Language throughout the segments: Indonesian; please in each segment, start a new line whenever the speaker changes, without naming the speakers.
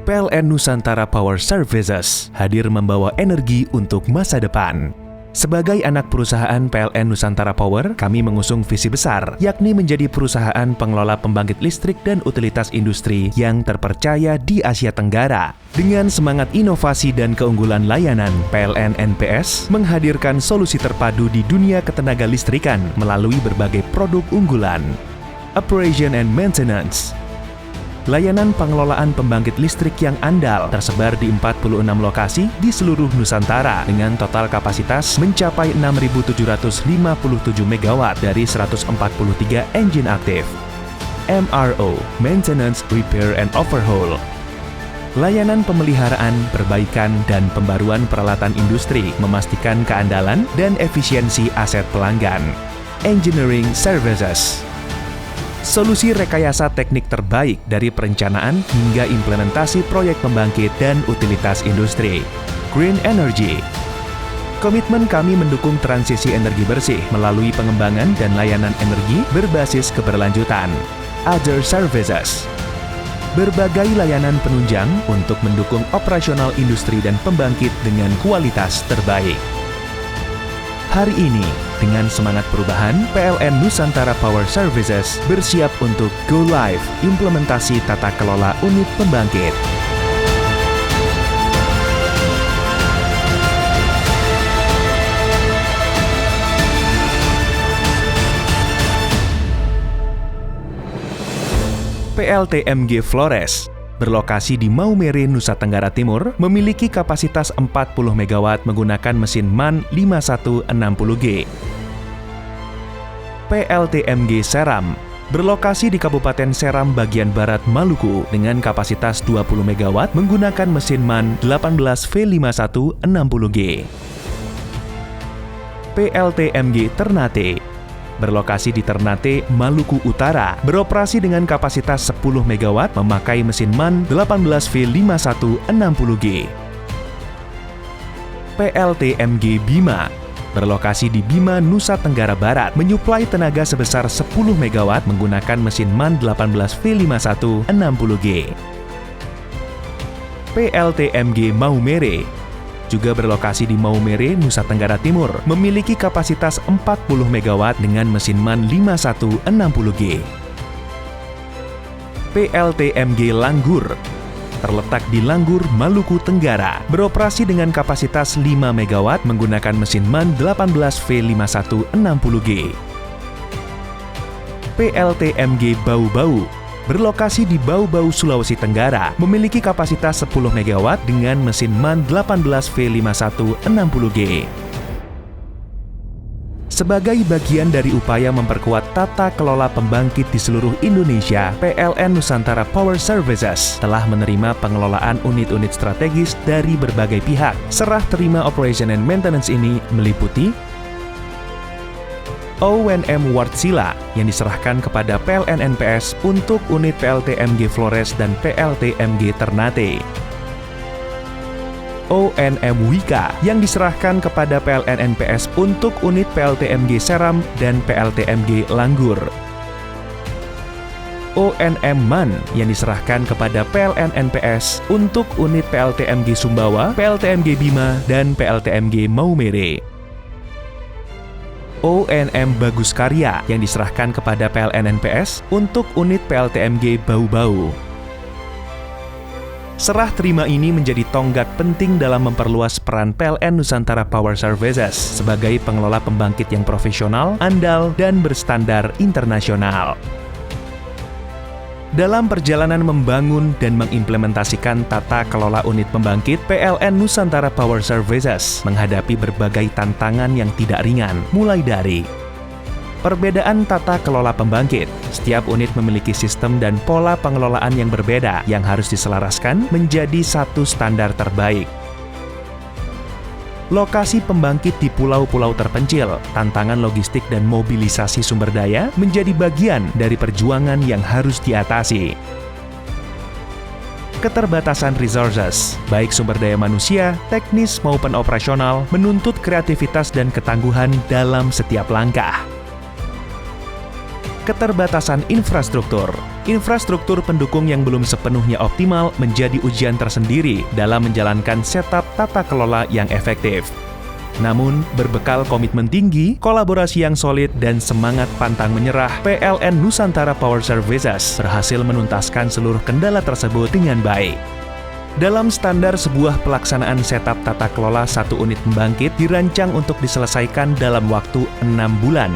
PLN Nusantara Power Services hadir membawa energi untuk masa depan. Sebagai anak perusahaan PLN Nusantara Power, kami mengusung visi besar, yakni menjadi perusahaan pengelola pembangkit listrik dan utilitas industri yang terpercaya di Asia Tenggara. Dengan semangat inovasi dan keunggulan layanan, PLN NPS menghadirkan solusi terpadu di dunia ketenaga listrikan melalui berbagai produk unggulan. Operation and Maintenance. Layanan pengelolaan pembangkit listrik yang andal tersebar di 46 lokasi di seluruh Nusantara dengan total kapasitas mencapai 6.757 MW dari 143 engine aktif. MRO, Maintenance, Repair and Overhaul. Layanan pemeliharaan, perbaikan, dan pembaruan peralatan industri memastikan keandalan dan efisiensi aset pelanggan. Engineering Services. Solusi rekayasa teknik terbaik dari perencanaan hingga implementasi proyek pembangkit dan utilitas industri. Green Energy. Komitmen kami mendukung transisi energi bersih melalui pengembangan dan layanan energi berbasis keberlanjutan. Other Services. Berbagai layanan penunjang untuk mendukung operasional industri dan pembangkit dengan kualitas terbaik. Hari ini, dengan semangat perubahan, PLN Nusantara Power Services bersiap untuk go live implementasi tata kelola unit pembangkit. PLTMG Flores berlokasi di Maumere, Nusa Tenggara Timur, memiliki kapasitas 40 MW menggunakan mesin MAN 5160G. PLTMG Seram berlokasi di Kabupaten Seram bagian barat Maluku dengan kapasitas 20 MW menggunakan mesin MAN 18V5160G. PLTMG Ternate berlokasi di Ternate, Maluku Utara, beroperasi dengan kapasitas 10 MW memakai mesin MAN 18V5160G. PLTMG Bima berlokasi di Bima, Nusa Tenggara Barat, menyuplai tenaga sebesar 10 MW menggunakan mesin MAN 18V5160G. PLTMG Maumere juga berlokasi di Maumere, Nusa Tenggara Timur, memiliki kapasitas 40 MW dengan mesin MAN 5160G. PLTMG Langgur terletak di Langgur, Maluku Tenggara, beroperasi dengan kapasitas 5 MW menggunakan mesin MAN 18V5160G. PLTMG Bau-Bau berlokasi di Bau-Bau, Sulawesi Tenggara, memiliki kapasitas 10 MW dengan mesin MAN 18V5160G. Sebagai bagian dari upaya memperkuat tata kelola pembangkit di seluruh Indonesia, PLN Nusantara Power Services telah menerima pengelolaan unit-unit strategis dari berbagai pihak. Serah terima Operation and Maintenance ini meliputi ONM Wartsila yang diserahkan kepada PLN NPS untuk unit PLTMG Flores dan PLTMG Ternate. ONM Wika yang diserahkan kepada PLN NPS untuk unit PLTMG Seram dan PLTMG Langgur. ONM MAN yang diserahkan kepada PLN NPS untuk unit PLTMG Sumbawa, PLTMG Bima, dan PLTMG Maumere. ONM Bagus Karya yang diserahkan kepada PLN NPS untuk unit PLTMG Bau-Bau. Serah terima ini menjadi tonggak penting dalam memperluas peran PLN Nusantara Power Services sebagai pengelola pembangkit yang profesional, andal, dan berstandar internasional. Dalam perjalanan membangun dan mengimplementasikan tata kelola unit pembangkit, PLN Nusantara Power Services menghadapi berbagai tantangan yang tidak ringan, mulai dari perbedaan tata kelola pembangkit. Setiap unit memiliki sistem dan pola pengelolaan yang berbeda yang harus diselaraskan menjadi satu standar terbaik. Lokasi pembangkit di pulau-pulau terpencil, tantangan logistik dan mobilisasi sumber daya menjadi bagian dari perjuangan yang harus diatasi. Keterbatasan resources, baik sumber daya manusia, teknis maupun operasional, menuntut kreativitas dan ketangguhan dalam setiap langkah. keterbatasan infrastruktur. Infrastruktur pendukung yang belum sepenuhnya optimal menjadi ujian tersendiri dalam menjalankan setup tata kelola yang efektif. Namun, berbekal komitmen tinggi, kolaborasi yang solid, dan semangat pantang menyerah, PLN Nusantara Power Services berhasil menuntaskan seluruh kendala tersebut dengan baik. Dalam standar sebuah pelaksanaan setup tata kelola satu unit pembangkit dirancang untuk diselesaikan dalam waktu 6 bulan.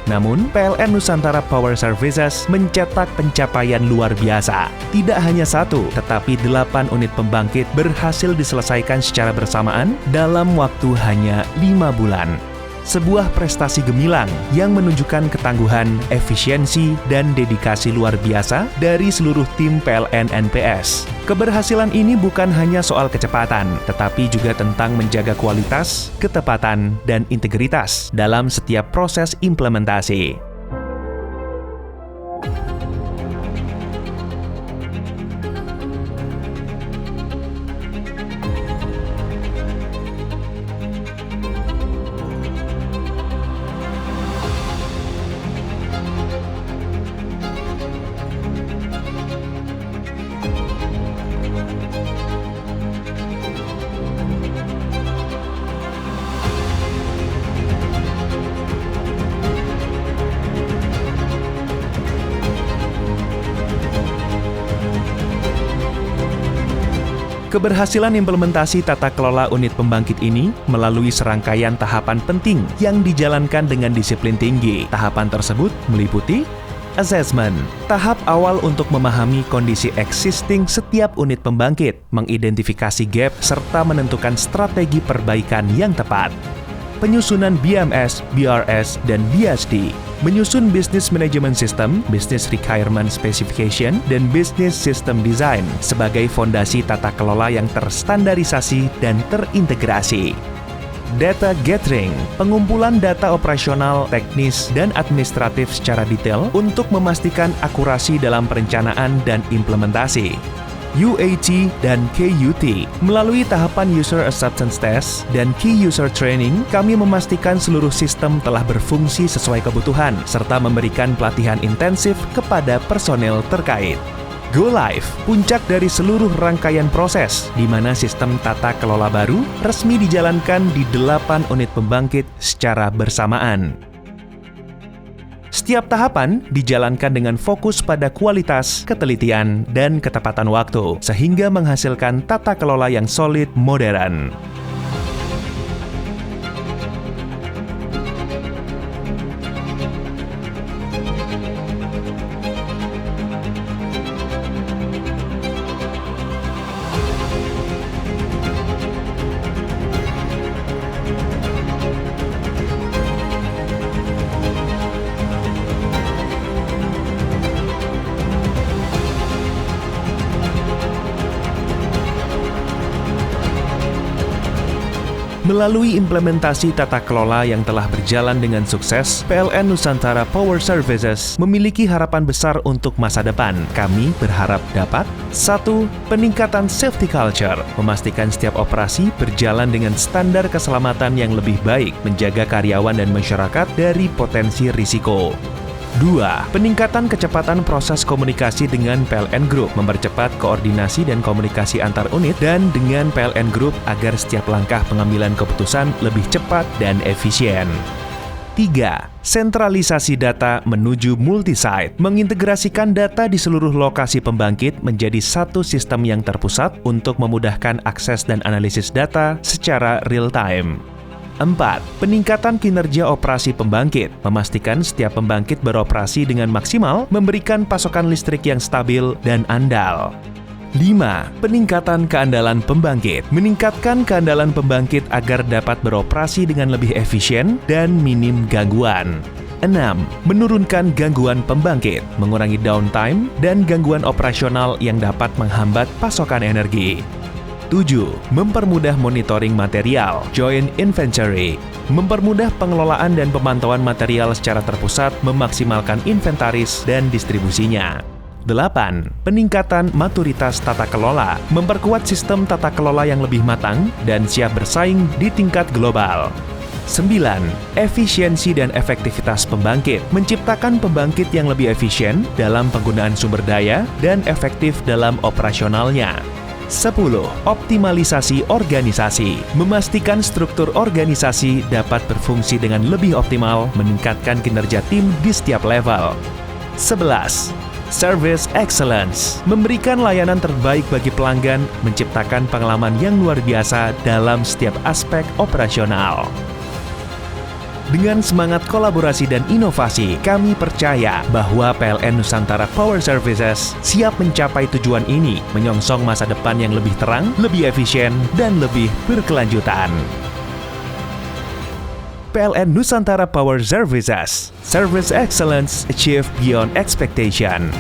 Namun, PLN Nusantara Power Services mencetak pencapaian luar biasa. Tidak hanya satu, tetapi 8 unit pembangkit berhasil diselesaikan secara bersamaan dalam waktu hanya 5 bulan. Sebuah prestasi gemilang yang menunjukkan ketangguhan, efisiensi, dan dedikasi luar biasa dari seluruh tim PLN NPS. Keberhasilan ini bukan hanya soal kecepatan, tetapi juga tentang menjaga kualitas, ketepatan, dan integritas dalam setiap proses implementasi. Keberhasilan implementasi tata kelola unit pembangkit ini melalui serangkaian tahapan penting yang dijalankan dengan disiplin tinggi. Tahapan tersebut meliputi assessment, tahap awal untuk memahami kondisi existing setiap unit pembangkit, mengidentifikasi gap, serta menentukan strategi perbaikan yang tepat. Penyusunan BMS, BRS, dan BSD, menyusun Business Management System, Business Requirement Specification, dan Business System Design sebagai fondasi tata kelola yang terstandarisasi dan terintegrasi. Data gathering, pengumpulan data operasional, teknis, dan administratif secara detail untuk memastikan akurasi dalam perencanaan dan implementasi. UAT dan KUT. Melalui tahapan User Acceptance Test dan Key User Training, kami memastikan seluruh sistem telah berfungsi sesuai kebutuhan, serta memberikan pelatihan intensif kepada personel terkait. Go Live, puncak dari seluruh rangkaian proses, di mana sistem tata kelola baru resmi dijalankan di 8 unit pembangkit secara bersamaan. Setiap tahapan dijalankan dengan fokus pada kualitas, ketelitian, dan ketepatan waktu, sehingga menghasilkan tata kelola yang solid modern. Melalui implementasi tata kelola yang telah berjalan dengan sukses, PLN Nusantara Power Services memiliki harapan besar untuk masa depan. Kami berharap dapat 1. Peningkatan safety culture, memastikan setiap operasi berjalan dengan standar keselamatan yang lebih baik, menjaga karyawan dan masyarakat dari potensi risiko. 2. Peningkatan kecepatan proses komunikasi dengan PLN Group, mempercepat koordinasi dan komunikasi antar unit dan dengan PLN Group agar setiap langkah pengambilan keputusan lebih cepat dan efisien. 3. Sentralisasi data menuju multi-site, mengintegrasikan data di seluruh lokasi pembangkit menjadi satu sistem yang terpusat untuk memudahkan akses dan analisis data secara real-time. 4. Peningkatan kinerja operasi pembangkit, memastikan setiap pembangkit beroperasi dengan maksimal, memberikan pasokan listrik yang stabil dan andal. 5. Peningkatan keandalan pembangkit, meningkatkan keandalan pembangkit agar dapat beroperasi dengan lebih efisien dan minim gangguan. 6. Menurunkan gangguan pembangkit, mengurangi downtime dan gangguan operasional yang dapat menghambat pasokan energi. 7. Mempermudah monitoring material, joint inventory, mempermudah pengelolaan dan pemantauan material secara terpusat, memaksimalkan inventaris dan distribusinya. 8. Peningkatan maturitas tata kelola, memperkuat sistem tata kelola yang lebih matang dan siap bersaing di tingkat global. 9. Efisiensi dan efektivitas pembangkit. Menciptakan pembangkit yang lebih efisien dalam penggunaan sumber daya dan efektif dalam operasionalnya. 10. Optimalisasi organisasi. Memastikan struktur organisasi dapat berfungsi dengan lebih optimal, meningkatkan kinerja tim di setiap level. 11. Service Excellence. Memberikan layanan terbaik bagi pelanggan, menciptakan pengalaman yang luar biasa dalam setiap aspek operasional. Dengan semangat kolaborasi dan inovasi, kami percaya bahwa PLN Nusantara Power Services siap mencapai tujuan ini, menyongsong masa depan yang lebih terang, lebih efisien, dan lebih berkelanjutan. PLN Nusantara Power Services, Service Excellence Achieved Beyond Expectation.